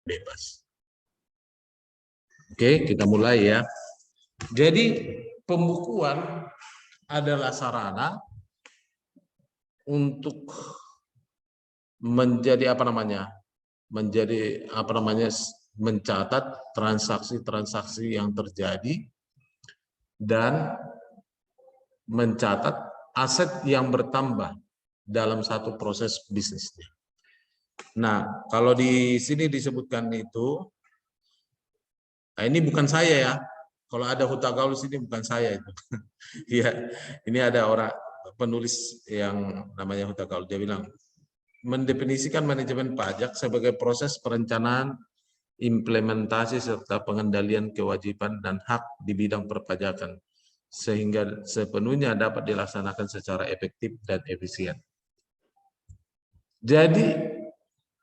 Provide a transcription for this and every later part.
bebas. Oke, kita mulai ya. Jadi pembukuan adalah sarana untuk menjadi mencatat transaksi-transaksi yang terjadi dan mencatat aset yang bertambah dalam satu proses bisnisnya. Nah, kalau di sini disebutkan itu, nah ini bukan saya ya. Kalau ada Hutagaul sini bukan saya itu. Ya, ini ada orang penulis yang namanya Hutagaul. Dia bilang mendefinisikan manajemen pajak sebagai proses perencanaan, implementasi serta pengendalian kewajiban dan hak di bidang perpajakan sehingga sepenuhnya dapat dilaksanakan secara efektif dan efisien. Jadi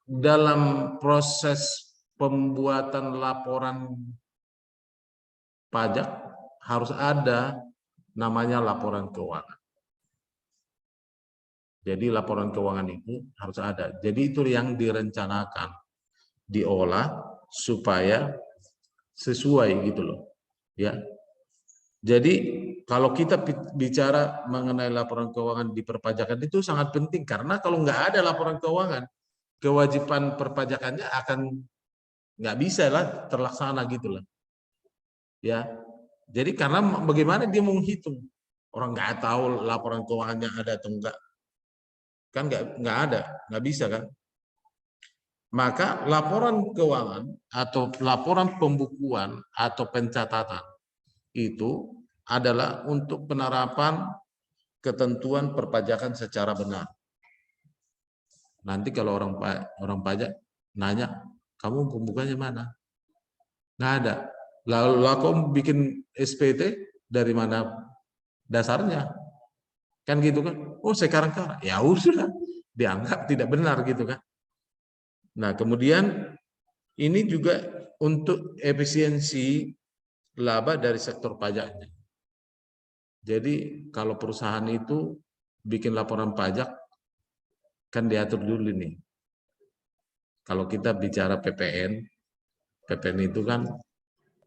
dalam proses pembuatan laporan pajak harus ada namanya laporan keuangan. Jadi laporan keuangan itu harus ada. Jadi itu yang direncanakan, diolah supaya sesuai gitu loh. Ya. Jadi kalau kita bicara mengenai laporan keuangan di perpajakan itu sangat penting karena kalau nggak ada laporan keuangan, kewajiban perpajakannya akan nggak bisa lah terlaksana gitu lah. Ya. Jadi karena bagaimana dia mau menghitung? Orang nggak tahu laporan keuangannya ada atau enggak. Kan nggak ada, nggak bisa kan? Maka laporan keuangan atau laporan pembukuan atau pencatatan itu adalah untuk penerapan ketentuan perpajakan secara benar. Nanti kalau orang pajak nanya, kamu pembukanya mana? Nggak ada. Lalu kamu bikin SPT dari mana dasarnya? Kan gitu kan? Oh sekarang ya sudah dianggap tidak benar gitu kan? Nah kemudian ini juga untuk efisiensi laba dari sektor pajaknya. Jadi kalau perusahaan itu bikin laporan pajak kan diatur dulu nih. Kalau kita bicara PPN, PPN itu kan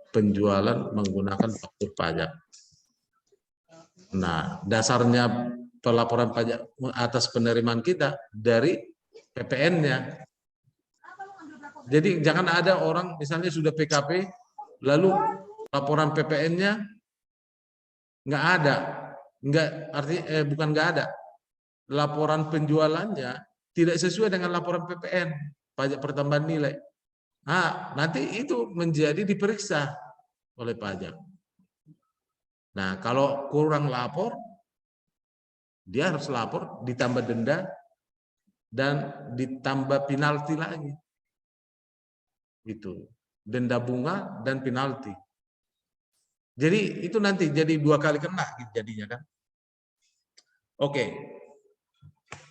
penjualan menggunakan faktur pajak. Nah, dasarnya pelaporan pajak atas penerimaan kita dari PPN-nya. Jadi jangan ada orang misalnya sudah PKP, lalu laporan PPN-nya nggak ada, nggak artinya bukan nggak ada, laporan penjualannya tidak sesuai dengan laporan PPN, pajak pertambahan nilai. Nah, nanti itu menjadi diperiksa oleh pajak. Nah, kalau kurang lapor, dia harus lapor, ditambah denda, dan ditambah penalti lagi. Itu denda bunga dan penalti. Jadi itu nanti jadi 2 kali kena jadinya kan. Oke.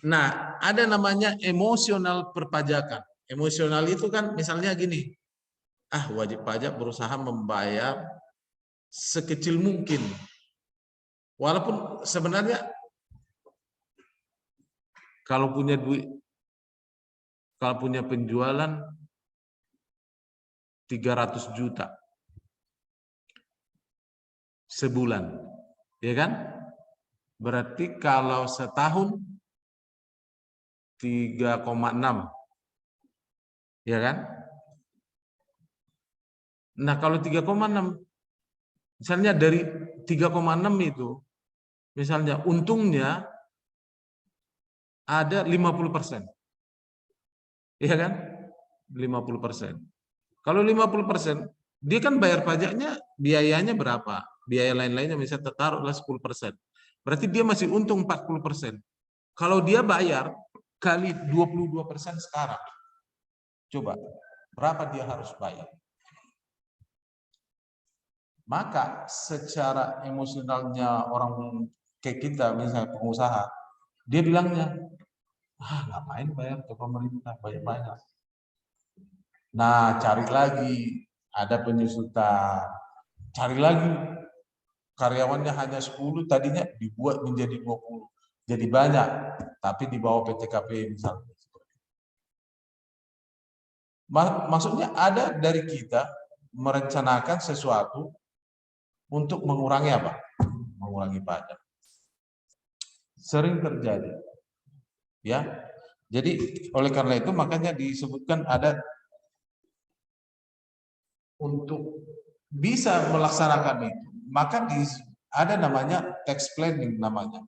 Nah, ada namanya emosional perpajakan. Emosional itu kan misalnya gini, wajib pajak berusaha membayar sekecil mungkin. Walaupun sebenarnya kalau punya duit, kalau punya penjualan 300 juta sebulan, ya kan? Berarti kalau setahun 3,6, ya kan? Nah kalau 3,6, misalnya dari 3,6 itu, misalnya untungnya ada 50%, ya kan? 50%. Kalau 50%, dia kan bayar pajaknya, biayanya berapa? Biaya lain-lainnya misalnya taruhlah 10%. Berarti dia masih untung 40%. Kalau dia bayar kali 22% sekarang, coba berapa dia harus bayar? Maka secara emosionalnya orang kayak kita, misalnya pengusaha, dia bilangnya, ngapain bayar ke pemerintah banyak-banyak. Nah, cari lagi, ada penyusutan, cari lagi, karyawannya hanya 10, tadinya dibuat menjadi 20, jadi banyak, tapi di bawah PTKP misalnya. Maksudnya ada dari kita merencanakan sesuatu untuk mengurangi apa? Mengurangi pajak. Sering terjadi. Ya. Jadi oleh karena itu makanya disebutkan ada untuk bisa melaksanakan itu, maka ada namanya tax planning namanya.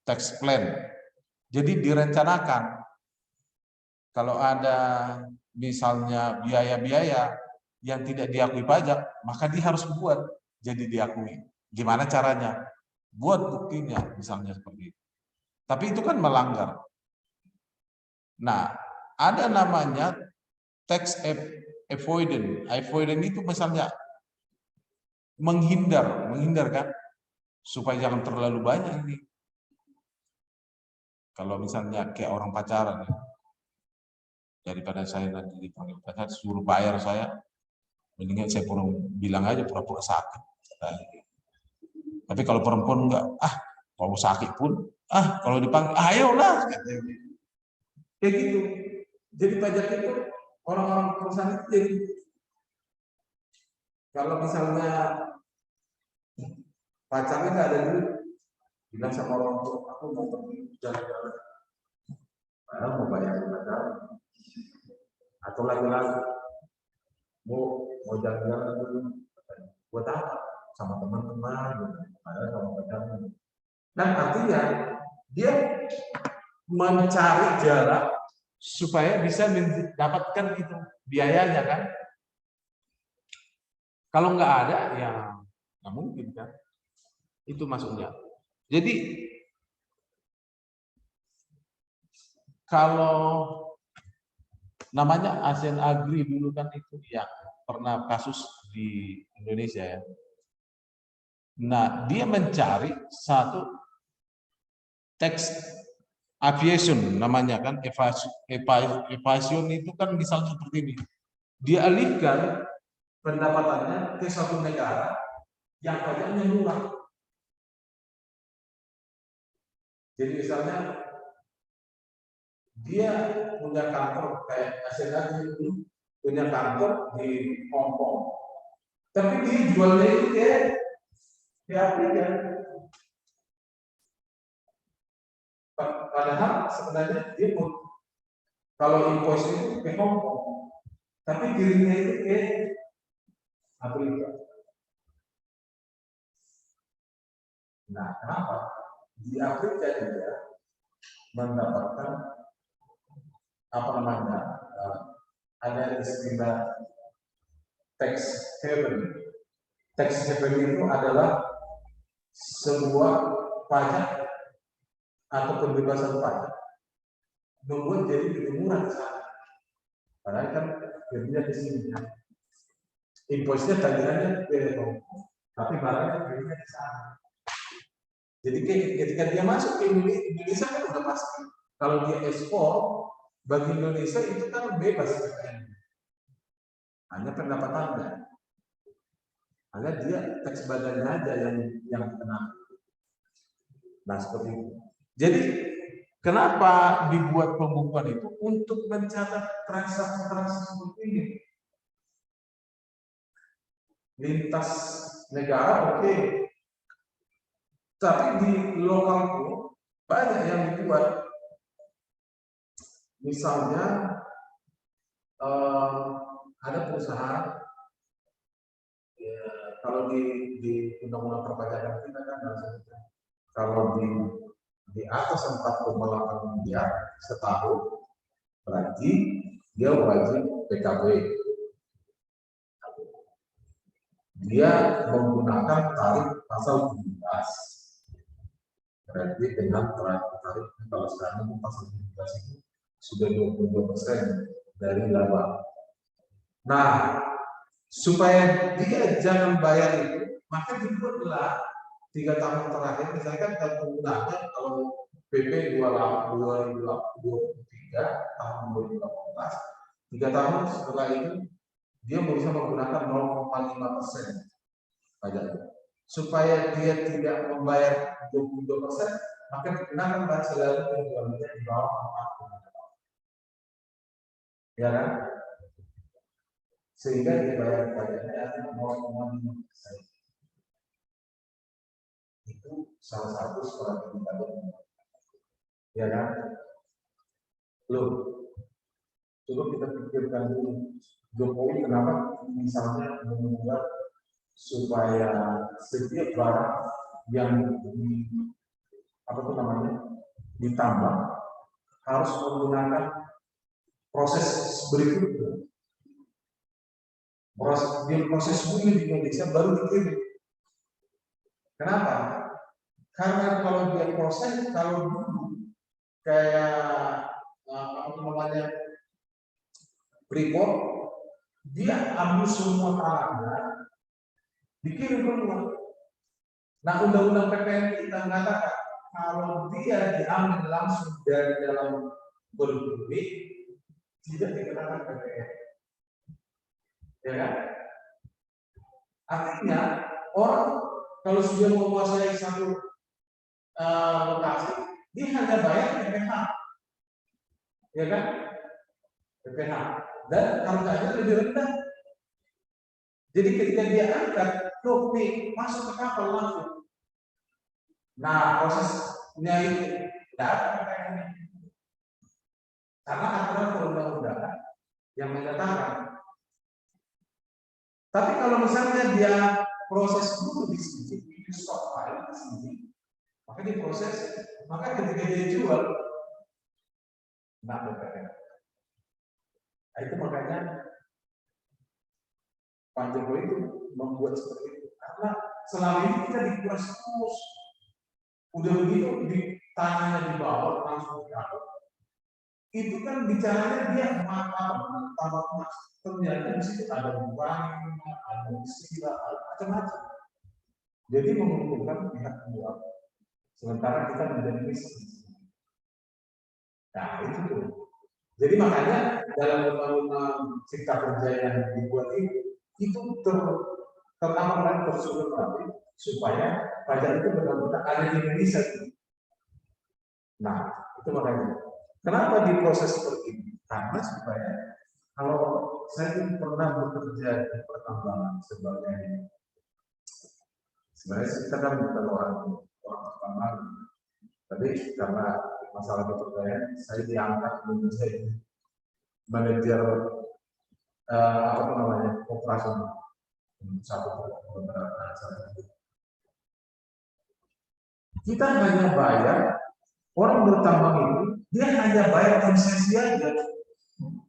Tax plan. Jadi direncanakan kalau ada misalnya biaya-biaya yang tidak diakui pajak, maka dia harus buat jadi diakui. Gimana caranya? Buat buktinya, misalnya seperti itu. Tapi itu kan melanggar. Nah, ada namanya tax avoidance. Avoidance itu misalnya menghindarkan supaya jangan terlalu banyak ini. Kalau misalnya kayak orang pacaran, daripada saya nanti dipanggil pacar, suruh bayar saya, mendingan saya bilang aja pura-pura sakit. Tapi kalau perempuan enggak, kalau sakit pun, kalau dipanggil, ayolah. Kayak gitu. Jadi pajak itu orang-orang perusahaan itu jadi kalau misalnya pacarnya nggak ada duit, bilang sama orang tua, aku mau pergi jalan-jalan, padahal mau bayar pacar, atau lagi-lagi mau jalan-jalan dulu, buat apa? Sama teman-teman, padahal sama pacarnya. Dan artinya dia mencari jalan supaya bisa mendapatkan itu biayanya kan. Kalau nggak ada ya nggak mungkin kan. Itu maksudnya. Jadi kalau namanya ASEAN Agri dulu kan itu yang pernah kasus di Indonesia ya. Nah, dia mencari satu tax aviation namanya kan, evasion itu kan misalnya seperti ini. Dia alihkan pendapatannya ke satu negara yang pajaknya murah. Jadi misalnya dia punya kantor kayak ASEAN Agri itu punya kantor di Hong Kong, tapi dia jualnya itu ke Afrika. Padahal sebenarnya dia kalau impos itu ke Hong Kong, tapi dirinya itu ke Afrika. Nah, kenapa? Di Afrika dia mendapatkan apa namanya? Ada istilah tax haven. Tax haven itu adalah sebuah pajak atau pembebasan pajak membuat jadi lebih murah di sana. Padahal kan jadinya di sini. Imposnya tagihannya ke Hongkong, tapi barangnya belinya di sana. Jadi ketika dia masuk ke Indonesia kan udah pasti. Kalau dia ekspor, bagi Indonesia itu kan bebas PPN. Hanya pendapatannya. Hanya dia teks badannya aja yang kena. Nah seperti itu. Jadi kenapa dibuat pembukuan itu? Untuk mencatat transaksi-transaksi seperti ini. Lintas negara oke. Tapi di lokal pun banyak yang dibuat. Misalnya ada perusahaan ya, kalau di undang-undang perpajakan kita kan kalau di atas 4,8 miliar setahun berarti dia wajib PKB. Dia menggunakan tarif pasal 17. Berarti dengan tarif kalau sekarang itu pasal 17 itu sudah 22% dari laba. Nah, supaya dia jangan bayar itu, maka dibuatlah 3 tahun terakhir, misalkan kalau penggunaannya kalau PP 2023 tahun 2018, 3 tahun setelah itu dia bisa menggunakan 0,5% pajaknya. Supaya dia tidak membayar 22%, maka digunakan selalu penjualannya di bawah 4,8. Ya kan? sehingga dibayar pajaknya 0,5%. Itu salah satu strategi pajak. Ya kan? Loh, coba kita pikirkan dulu, Jokowi kenapa misalnya membuat supaya setiap barang yang ditambah harus menggunakan proses berikutnya. Proses bunyi di Indonesia baru dikirim. Kenapa? Karena kalau dia proses, kalau dulu kayak Freeport, dia ambil semua tanahnya, dikirim keluar. Nah, undang-undang PPN kita mengatakan kalau dia diambil langsung dari dalam berbumi, tidak dikenakan PPN. Ya kan? Artinya orang kalau sudah menguasai satu lokasi, dia hanya bayar PPH, ya kan? PPH dan harganya lebih rendah. Jadi ketika dia angkat, kopi masuk ke kapal langsung. Nah, prosesnya itu tidak ada PPN. Karena aturan perundang-undangan yang menyatakan. Tapi kalau misalnya dia proses dulu di sini, di stop file di sini, maka diproses, maka ketika dia jual, tidak PPN. Nah, itu makanya Pak Jokowi itu membuat seperti itu. Karena selama ini kita dikuras terus. Udah begitu ditanya di bawah langsung diatur. Itu kan bicaranya dia tambah emas. Ternyata di situ ada uang, ada istilah, ada macam-macam. Jadi menguntungkan pihak kedua. Sementara kita menjadi miskin. Nah, itu tuh. Jadi makanya dalam undang-undang Cipta Kerja yang dibuat itu tertanam dan tersusun rapi supaya pajak itu benar-benar ada di Indonesia. Nah, itu makanya. Kenapa diproses seperti ini? Karena supaya kalau saya pernah bekerja di pertambangan sebagai sebenarnya kita kan bukan orang pertambangan, tapi karena masalah pekerjaan saya diangkat menjadi manajer operasional satu beberapa saat. Kita hanya bayar orang bertambang itu, dia hanya bayar konsesi aja.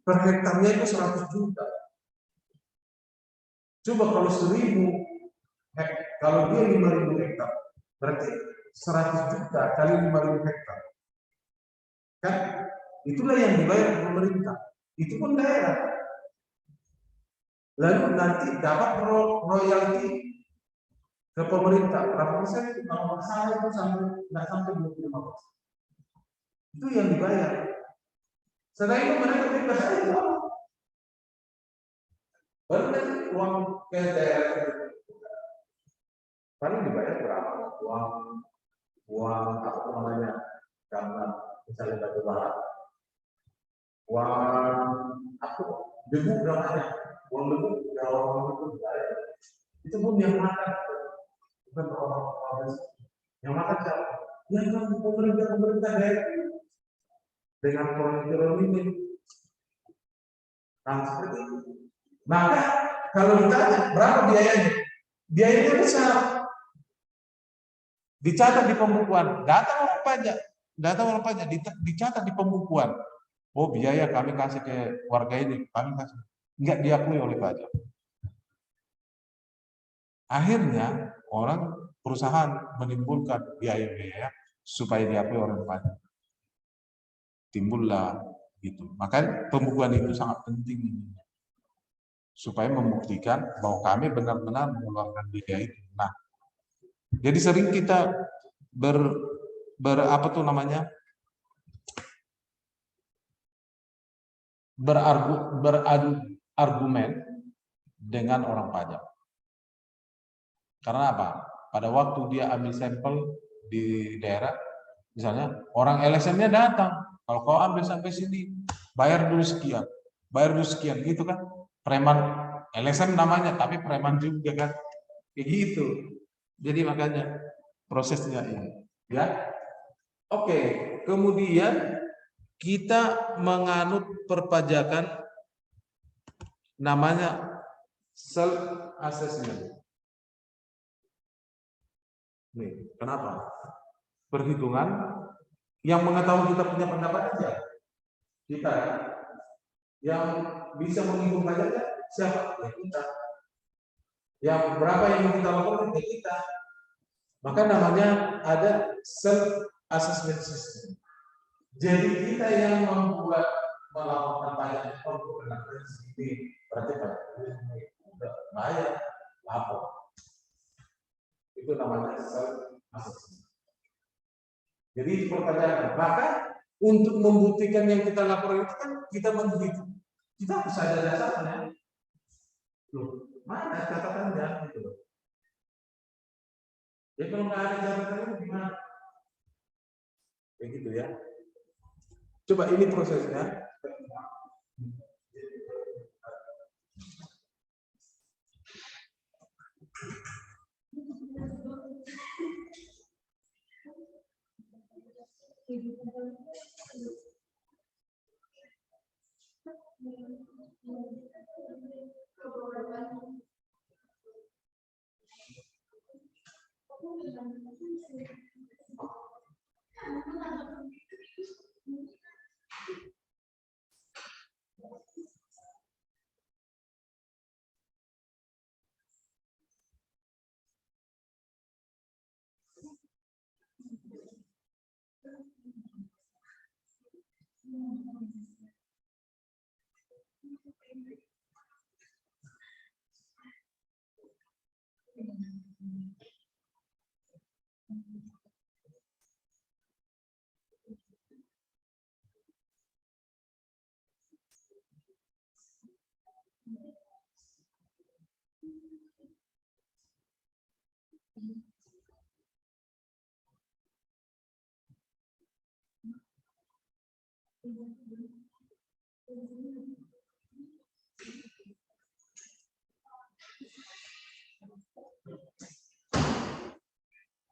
Per hektarnya itu 100 juta. Coba kalau 1000 hektar, kalau dia 5.000 hektar, berarti 100 juta kali 5.000 hektar. Kan? Itulah yang dibayar pemerintah. Itu pun daerah. Lalu nanti dapat royalti ke pemerintah. Berapa persen? Kalau masalah itu nggak sampai 25%. Itu yang dibayar. Setelah itu mereka bebas aja. Baru nanti uang ke daerah itu. Paling dibayar berapa? Uang apa namanya? Karena misalnya batu bara. Uang apa? Debu berapa? Uang debu kalau itu dibayar. Itu pun yang makan, bukan orang-orang yang makan siapa? Yang pemerintah daerah dengan politik ini. Nah, seperti itu. Maka kalau ditanya berapa biayanya? Biayanya besar. Dicatat di pembukuan, data orang pajak dicatat di pembukuan. Oh, biaya kami kasih ke warga ini, kami kasih. Enggak diakui oleh pajak. Akhirnya perusahaan menimbulkan biaya-biaya supaya diakui oleh pajak. Timbullah gitu. Maka pembukuan itu sangat penting supaya membuktikan bahwa kami benar-benar mengeluarkan biaya itu. Nah, jadi sering kita berargu argumen dengan orang pajak. Karena apa? Pada waktu dia ambil sampel di daerah, misalnya orang LSM-nya datang, kalau kau ambil sampai sini, bayar dulu sekian gitu kan? Preman LSM namanya, tapi preman juga kan. Kayak gitu. Jadi makanya prosesnya ini. Ya. Oke, kemudian kita menganut perpajakan namanya self assessment. Nih, kenapa? Perhitungan yang mengetahui kita punya pendapat aja. Kita yang bisa menghitung pajaknya siapa? Ya kita. Yang berapa yang mau kita lakukan ya kita. Maka namanya ada self assessment system. Jadi kita yang membuat melakukan pajak untuk kenaikan segini, berarti pajaknya udah bayar, lapor. Itu namanya self assessment. Jadi pertanyaan, maka untuk membuktikan yang kita laporan itu kan kita menghitung, kita harus ada dasarnya. Loh, mana catatannya gitu loh. Jadi kalau nggak ada catatannya gimana? Kayak gitu ya. Coba ini prosesnya.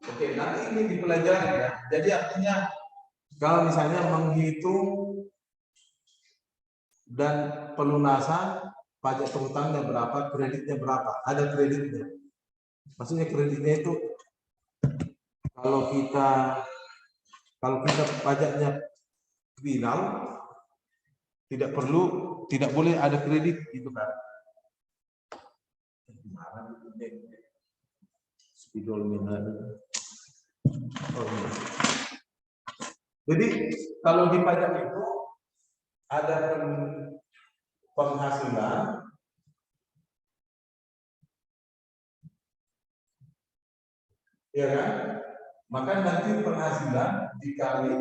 Oke, nanti ini dipelajari ya. Jadi artinya kalau misalnya menghitung dan pelunasan pajak kehutanan berapa, kreditnya berapa, ada kreditnya. Maksudnya kreditnya itu kalau kita pajaknya final, tidak boleh ada kredit gitu kan. Spidol Jadi kalau di pajak itu ada penghasilan, ya kan? Maka nanti penghasilan dikali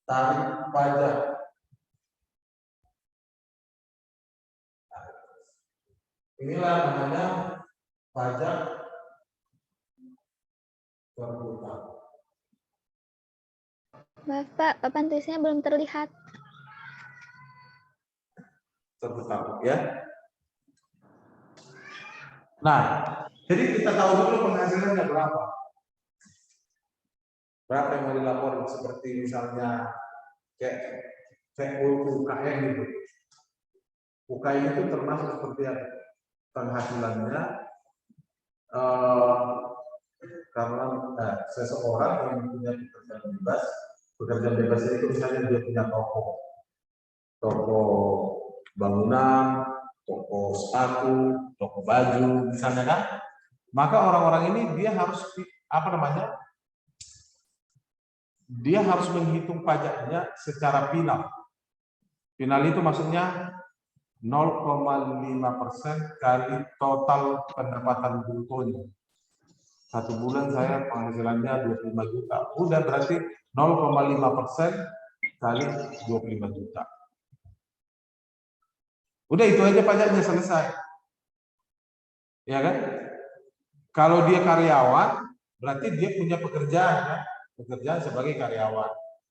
tarif pajak. Inilah namanya pajak terhutang. Maaf Pak, papan tulisnya belum terlihat. Terhutang ya. Nah, jadi kita tahu dulu penghasilannya berapa. Berapa yang mau dilaporin, seperti misalnya kayak UKM gitu. UKM itu termasuk seperti apa? Penghasilannya karena seseorang yang punya pekerjaan bebas itu misalnya dia punya toko bangunan, toko sepatu, toko baju misalnya kan, maka orang-orang ini dia harus dia harus menghitung pajaknya secara final. Final itu maksudnya 0,5% kali total pendapatan brutonya. Satu bulan saya penghasilannya 25 juta. Udah berarti 0,5% kali 25 juta. Udah itu aja pajaknya selesai. Ya kan? Kalau dia karyawan, berarti dia punya pekerjaan kan? Pekerjaan sebagai karyawan.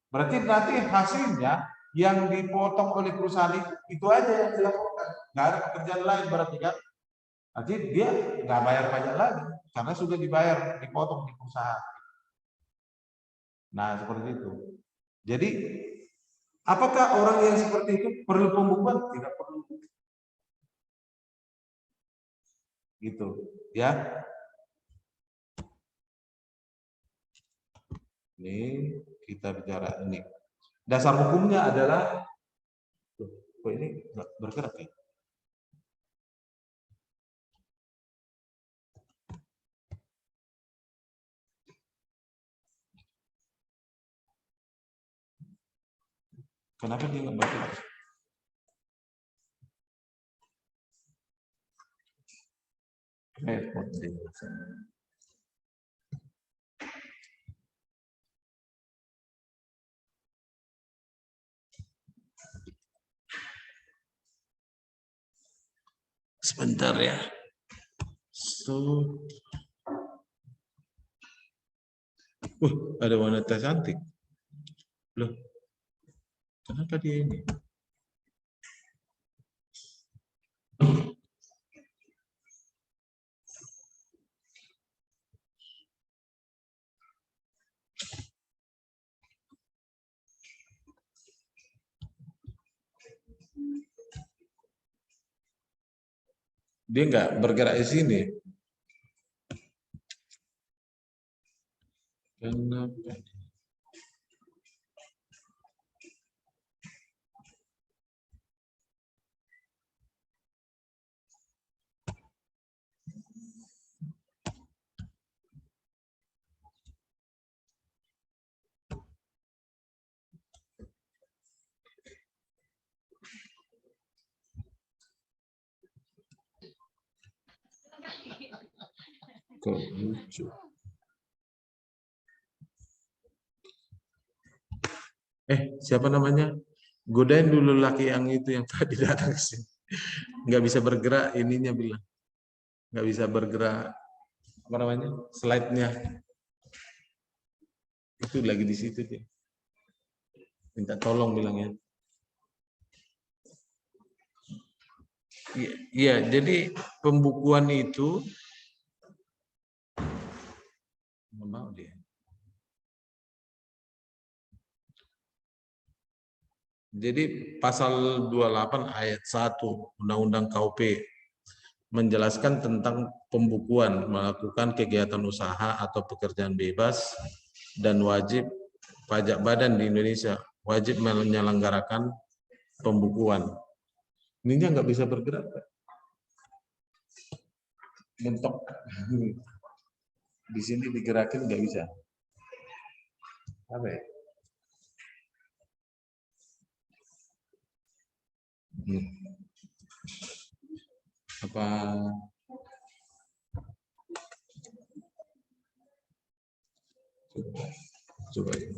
Berarti nanti hasilnya yang dipotong oleh perusahaan itu aja yang dilakukan. Nggak ada pekerjaan lain berarti kan? Artinya dia nggak bayar pajak lagi karena sudah dibayar, dipotong di perusahaan. Nah, seperti itu. Jadi, apakah orang yang seperti itu perlu pembukuan? Tidak perlu. Gitu, ya. Ini kita bicara ini. Dasar hukumnya adalah, kok ini nggak bergerak ya? Kenapa dia nggak bergerak? Sebentar ya. Ada wanita cantik. Loh, kenapa dia ini? Dia nggak bergerak di sini. Kenapa? Kok lucu? Siapa namanya? Godain dulu laki yang itu yang tadi datang ke sini. Nggak bisa bergerak ininya bilang. Nggak bisa bergerak apa namanya? Slide-nya. Itu lagi di situ dia. Minta tolong bilangnya. Iya, jadi pembukuan itu mau dia. Jadi pasal 28 ayat 1 Undang-Undang KUP menjelaskan tentang pembukuan melakukan kegiatan usaha atau pekerjaan bebas dan wajib pajak badan di Indonesia wajib menyelenggarakan pembukuan. Ininya nggak bisa bergerak, mentok di sini digerakin nggak bisa. Apa ya? Apa coba ya.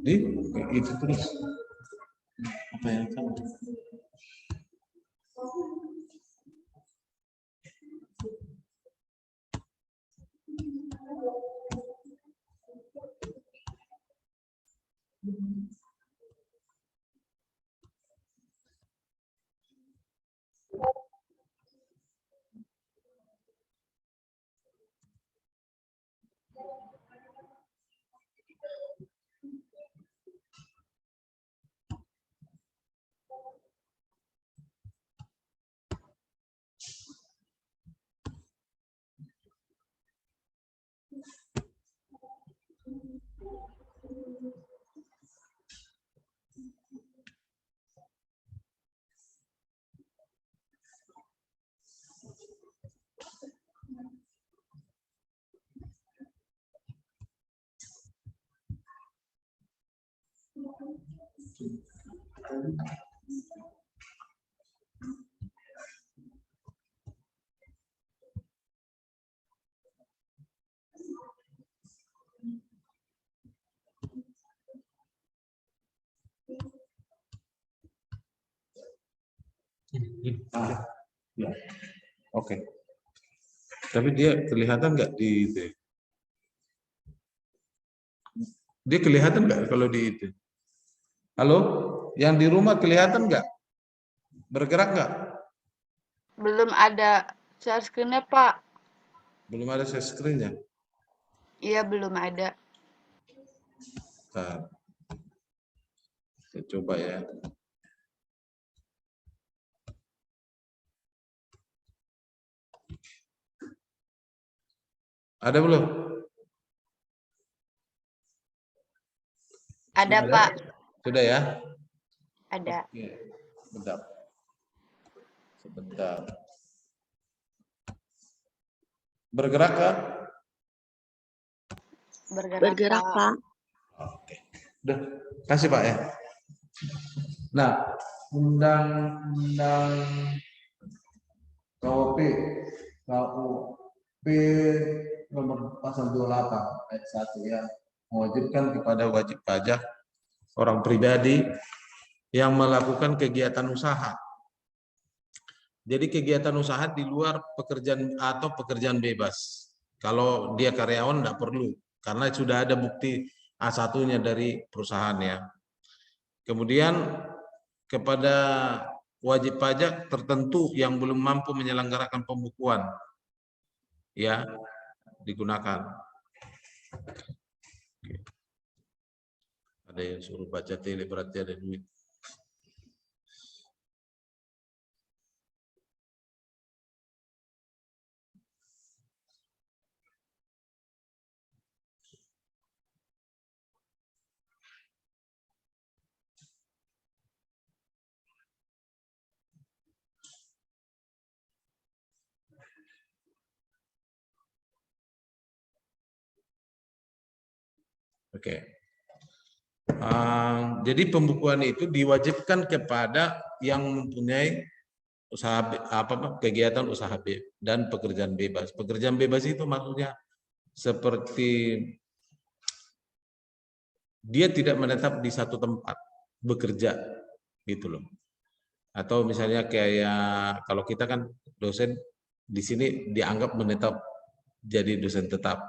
Di itu terus apa yang kamu Ya. Oke. Tapi dia kelihatan nggak di itu? Dia kelihatan nggak kalau di itu? Halo? Yang di rumah kelihatan nggak? Bergerak nggak? Belum ada share screen-nya, Pak. Belum ada share screen-nya. Iya, belum ada. Nah, saya coba ya. Ada belum? Ada, Sudah? Pak. Sudah ya? Ada. Oke. Bentar. Sebentar. Bergerak kah? Bergerak, Pak. Oke. Udah, kasih Pak ya. Nah, undang-undang KUP nomor pasal 28 ayat 1 ya, mewajibkan kepada wajib pajak orang pribadi yang melakukan kegiatan usaha. Jadi kegiatan usaha di luar pekerjaan atau pekerjaan bebas. Kalau dia karyawan enggak perlu karena sudah ada bukti A1-nya dari perusahaannya. Kemudian kepada wajib pajak tertentu yang belum mampu menyelenggarakan pembukuan ya digunakan. Oke. Ada yang suruh baca tele berarti ada duit. Oke. Jadi pembukuan itu diwajibkan kepada yang mempunyai usaha kegiatan usaha dan pekerjaan bebas. Pekerjaan bebas itu maksudnya seperti dia tidak menetap di satu tempat bekerja gitu loh. Atau misalnya kayak kalau kita kan dosen di sini dianggap menetap jadi dosen tetap.